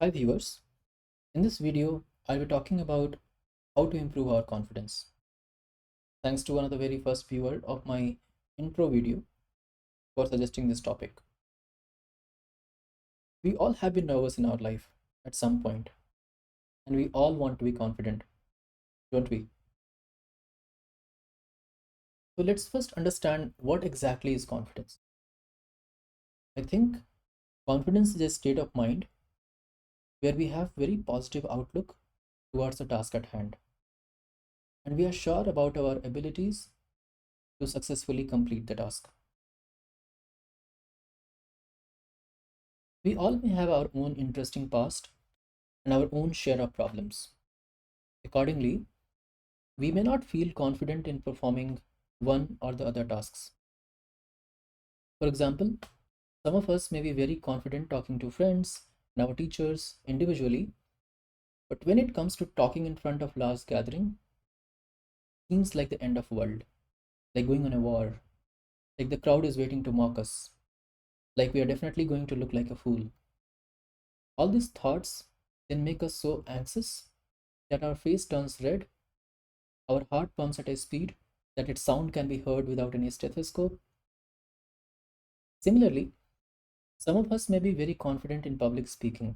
Hi viewers, in this video I'll be talking about how to improve our confidence. Thanks to one of the very first viewer of my intro video for suggesting this topic. We all have been nervous in our life at some point, and we all want to be confident, don't we? So let's first understand what exactly is confidence. I think confidence is a state of mind where we have very positive outlook towards the task at hand, and we are sure about our abilities to successfully complete the task. We all may have our own interesting past and our own share of problems. Accordingly, we may not feel confident in performing one or the other tasks. For example, some of us may be very confident talking to friends and our teachers individually, but when it comes to talking in front of large gathering, it seems like the end of world, like going on a war, like the crowd is waiting to mock us, like we are definitely going to look like a fool. All these thoughts then make us so anxious that our face turns red, our heart pumps at a speed that its sound can be heard without any stethoscope. Similarly, some of us may be very confident in public speaking,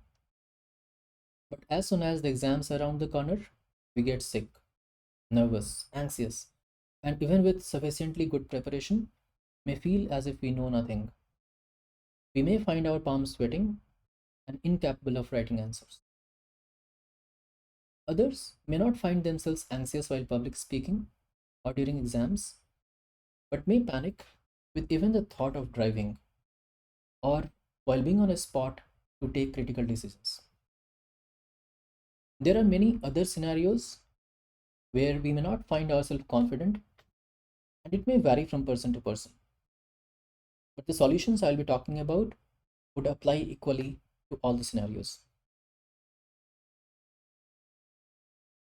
but as soon as the exams are around the corner, we get sick, nervous, anxious, and even with sufficiently good preparation, may feel as if we know nothing. We may find our palms sweating and incapable of writing answers. Others may not find themselves anxious while public speaking or during exams, but may panic with even the thought of driving or while being on a spot to take critical decisions. There are many other scenarios where we may not find ourselves confident, and it may vary from person to person. But the solutions I'll be talking about would apply equally to all the scenarios.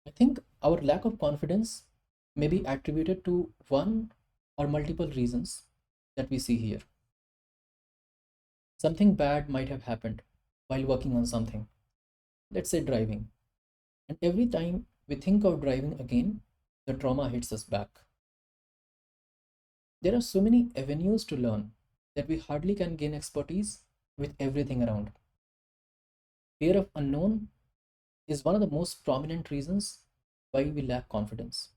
I think our lack of confidence may be attributed to one or multiple reasons that we see here. Something bad might have happened while working on something, let's say driving, and every time we think of driving again, the trauma hits us back. There are so many avenues to learn that we hardly can gain expertise with everything around. Fear of unknown is one of the most prominent reasons why we lack confidence.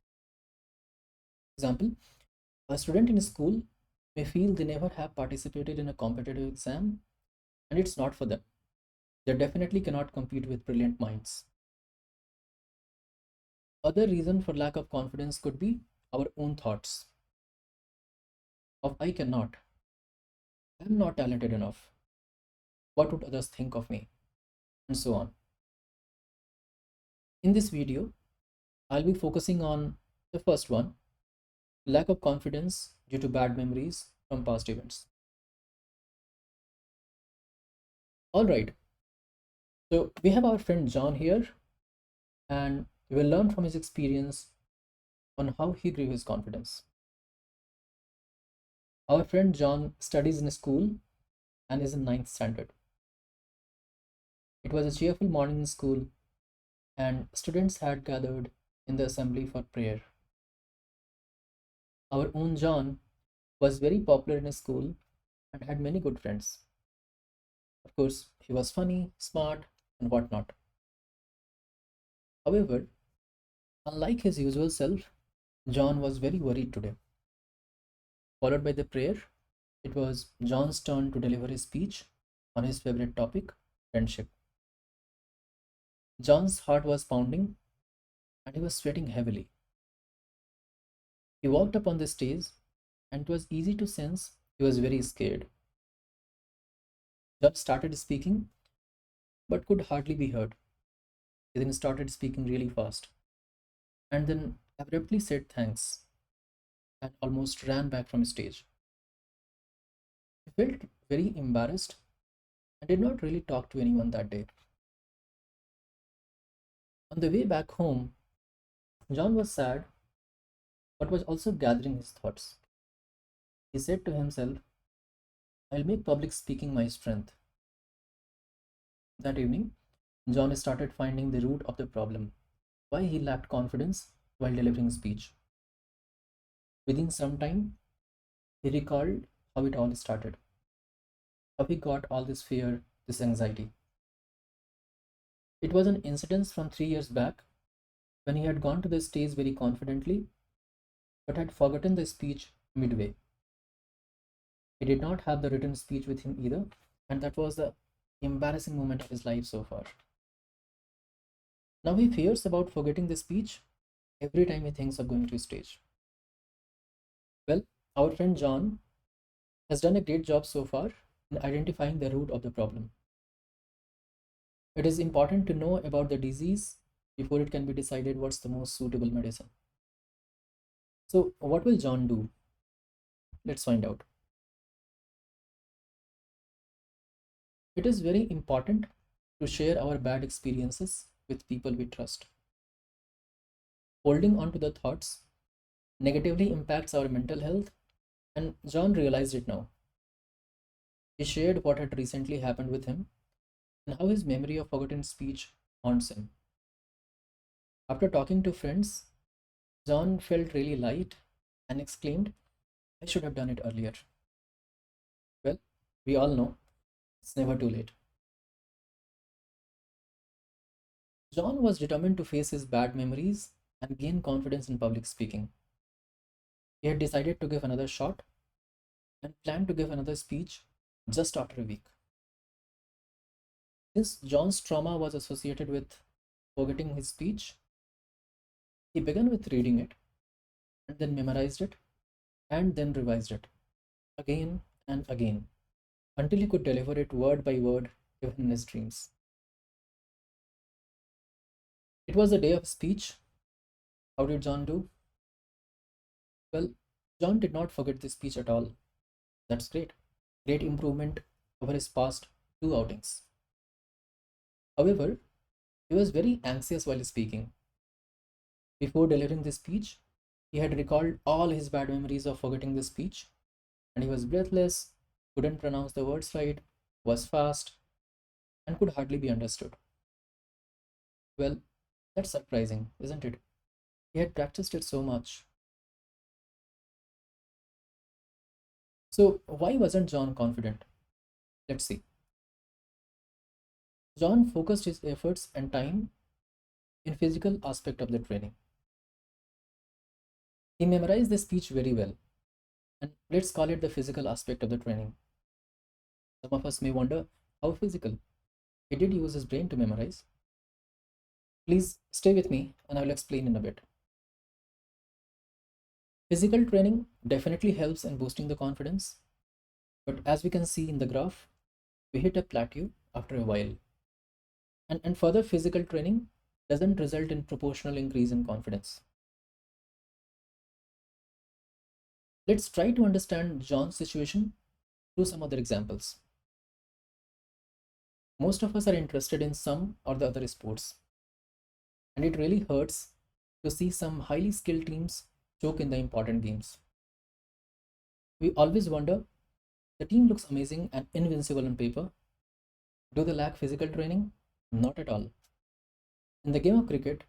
Example, a student in school may feel they never have participated in a competitive exam and it's not for them. They definitely cannot compete with brilliant minds. Other reason for lack of confidence could be our own thoughts of I cannot, I'm not talented enough, what would others think of me, and so on. In this video, I'll be focusing on the first one, lack of confidence due to bad memories from past events. All right, so we have our friend John here, and we will learn from his experience on how he grew his confidence. Our friend John studies in a school and is in ninth standard. It was a cheerful morning in school, and students had gathered in the assembly for prayer. Our own John was very popular in his school and had many good friends. Of course, he was funny, smart, and whatnot. However, unlike his usual self, John was very worried today. Followed by the prayer, it was John's turn to deliver his speech on his favorite topic, friendship. John's heart was pounding and he was sweating heavily. He walked up on the stage and it was easy to sense he was very scared. John started speaking but could hardly be heard. He then started speaking really fast and then abruptly said thanks and almost ran back from stage. He felt very embarrassed and did not really talk to anyone that day. On the way back home, John was sad but was also gathering his thoughts. He said to himself, I'll make public speaking my strength. That evening, John started finding the root of the problem, why he lacked confidence while delivering speech. Within some time, he recalled how it all started, how he got all this fear, this anxiety. It was an incident from 3 years back when he had gone to the stage very confidently but had forgotten the speech midway. He did not have the written speech with him either, and that was the embarrassing moment of his life so far. Now he fears about forgetting the speech every time he thinks of going to stage. Well, our friend John has done a great job so far in identifying the root of the problem. It is important to know about the disease before it can be decided what's the most suitable medicine. So, what will John do? Let's find out. It is very important to share our bad experiences with people we trust. Holding on to the thoughts negatively impacts our mental health, and John realized it now. He shared what had recently happened with him and how his memory of forgotten speech haunts him. After talking to friends, John felt really light and exclaimed, I should have done it earlier. Well, we all know it's never too late. John was determined to face his bad memories and gain confidence in public speaking. He had decided to give another shot and planned to give another speech just after a week. Since John's trauma was associated with forgetting his speech, he began with reading it and then memorized it and then revised it again and again until he could deliver it word by word even in his dreams. It was the day of speech. How did John do? Well, John did not forget the speech at all. That's great. Great improvement over his past two outings. However, he was very anxious while speaking. Before delivering the speech, he had recalled all his bad memories of forgetting the speech, and he was breathless, couldn't pronounce the words right, was fast, and could hardly be understood. Well, that's surprising, isn't it? He had practiced it so much. So, why wasn't John confident? Let's see. John focused his efforts and time in physical aspect of the training. He memorized the speech very well, and let's call it the physical aspect of the training. Some of us may wonder how physical. He did use his brain to memorize. Please stay with me and I will explain in a bit. Physical training definitely helps in boosting the confidence, but as we can see in the graph, we hit a plateau after a while. And further physical training doesn't result in proportional increase in confidence. Let's try to understand John's situation through some other examples. Most of us are interested in some or the other sports, and it really hurts to see some highly skilled teams choke in the important games. We always wonder, the team looks amazing and invincible on paper. Do they lack physical training? Not at all. In the game of cricket,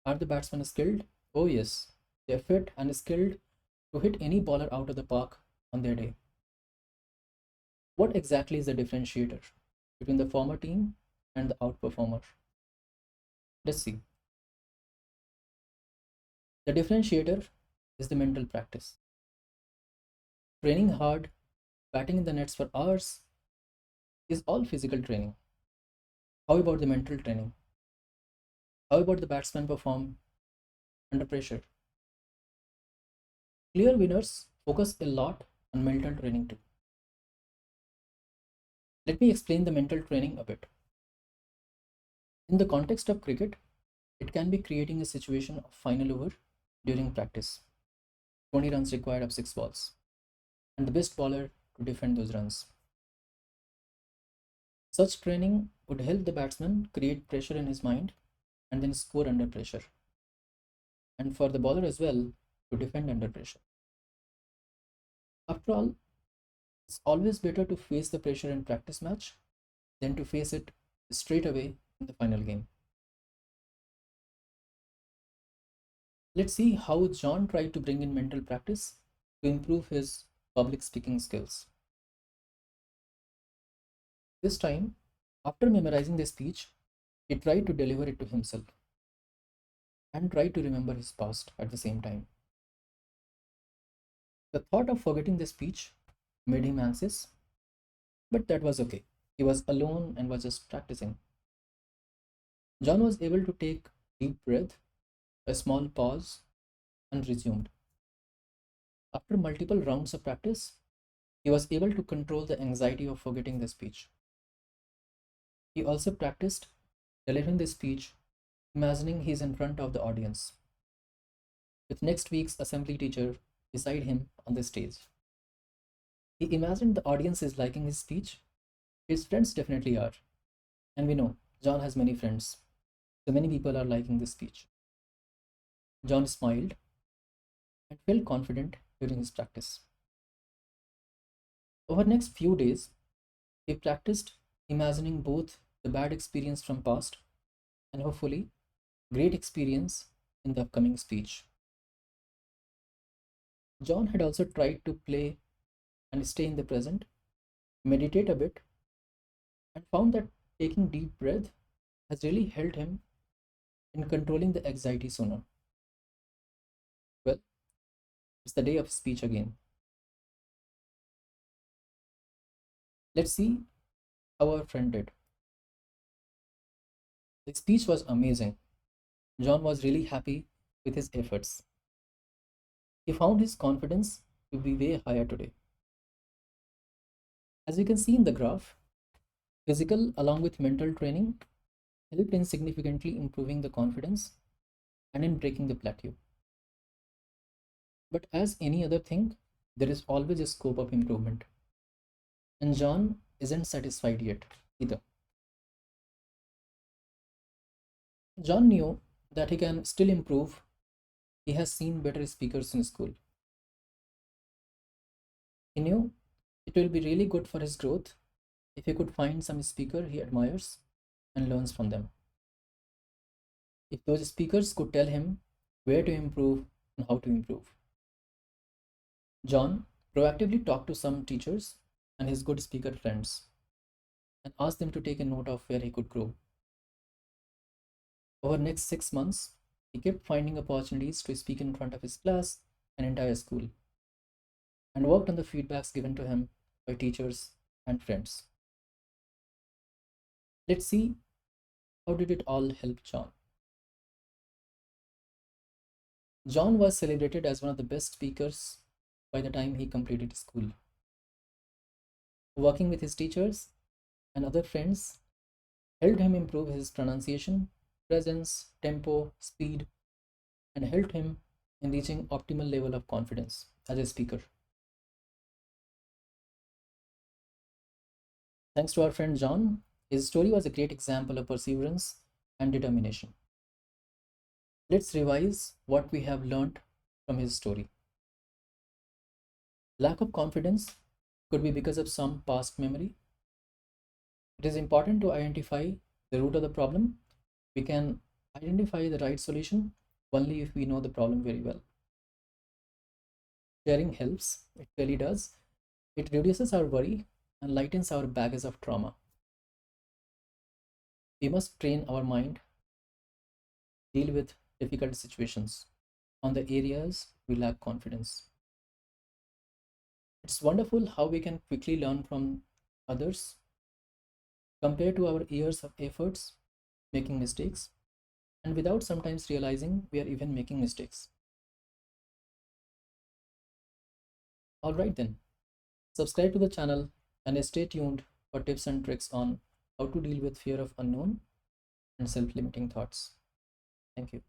are the batsmen skilled? Oh, yes. They are fit and skilled to hit any bowler out of the park on their day. What exactly is the differentiator between the former team and the outperformer? Let's see. The differentiator is the mental practice. Training hard, batting in the nets for hours is all physical training. How about the mental training? How about the batsman perform under pressure? Clear winners focus a lot on mental training too. Let me explain the mental training a bit. In the context of cricket, it can be creating a situation of final over during practice. 20 runs required of 6 balls, and the best bowler to defend those runs. Such training would help the batsman create pressure in his mind and then score under pressure, and for the bowler as well to defend under pressure. After all, it's always better to face the pressure in practice match than to face it straight away in the final game. Let's see how John tried to bring in mental practice to improve his public speaking skills. This time, after memorizing the speech, he tried to deliver it to himself and tried to remember his past at the same time. The thought of forgetting the speech made him anxious, but that was okay. He was alone and was just practicing. John was able to take deep breath, a small pause, and resumed. After multiple rounds of practice, he was able to control the anxiety of forgetting the speech. He also practiced delivering the speech, imagining he is in front of the audience, with next week's assembly teacher beside him on the stage. He imagined the audience is liking his speech. His friends definitely are. And we know John has many friends, so many people are liking this speech. John smiled and felt confident during his practice. Over the next few days, he practiced imagining both the bad experience from past and hopefully great experience in the upcoming speech. John had also tried to play and stay in the present, meditate a bit, and found that taking deep breath has really helped him in controlling the anxiety sooner. Well, it's the day of speech again. Let's see how our friend did. The speech was amazing. John was really happy with his efforts. He found his confidence to be way higher today. As you can see in the graph, physical along with mental training helped in significantly improving the confidence and in breaking the plateau. But as any other thing, there is always a scope of improvement. And John isn't satisfied yet either. John knew that he can still improve. He has seen better speakers in school. He knew it will be really good for his growth if he could find some speaker he admires and learns from them. If those speakers could tell him where to improve and how to improve. John proactively talked to some teachers and his good speaker friends and asked them to take a note of where he could grow. Over the next 6 months, he kept finding opportunities to speak in front of his class and entire school, and worked on the feedbacks given to him by teachers and friends. Let's see how did it all help John. John was celebrated as one of the best speakers by the time he completed school. Working with his teachers and other friends helped him improve his pronunciation, presence, tempo, speed, and helped him in reaching optimal level of confidence as a speaker. Thanks to our friend John, his story was a great example of perseverance and determination. Let's revise what we have learned from his story. Lack of confidence could be because of some past memory. It is important to identify the root of the problem. We can identify the right solution only if we know the problem very well. Sharing helps, it really does. It reduces our worry and lightens our baggage of trauma. We must train our mind, deal with difficult situations on the areas we lack confidence. It's wonderful how we can quickly learn from others compared to our years of efforts making mistakes and without sometimes realizing we are even making mistakes. All right then, subscribe to the channel and stay tuned for tips and tricks on how to deal with fear of unknown and self-limiting thoughts. Thank you.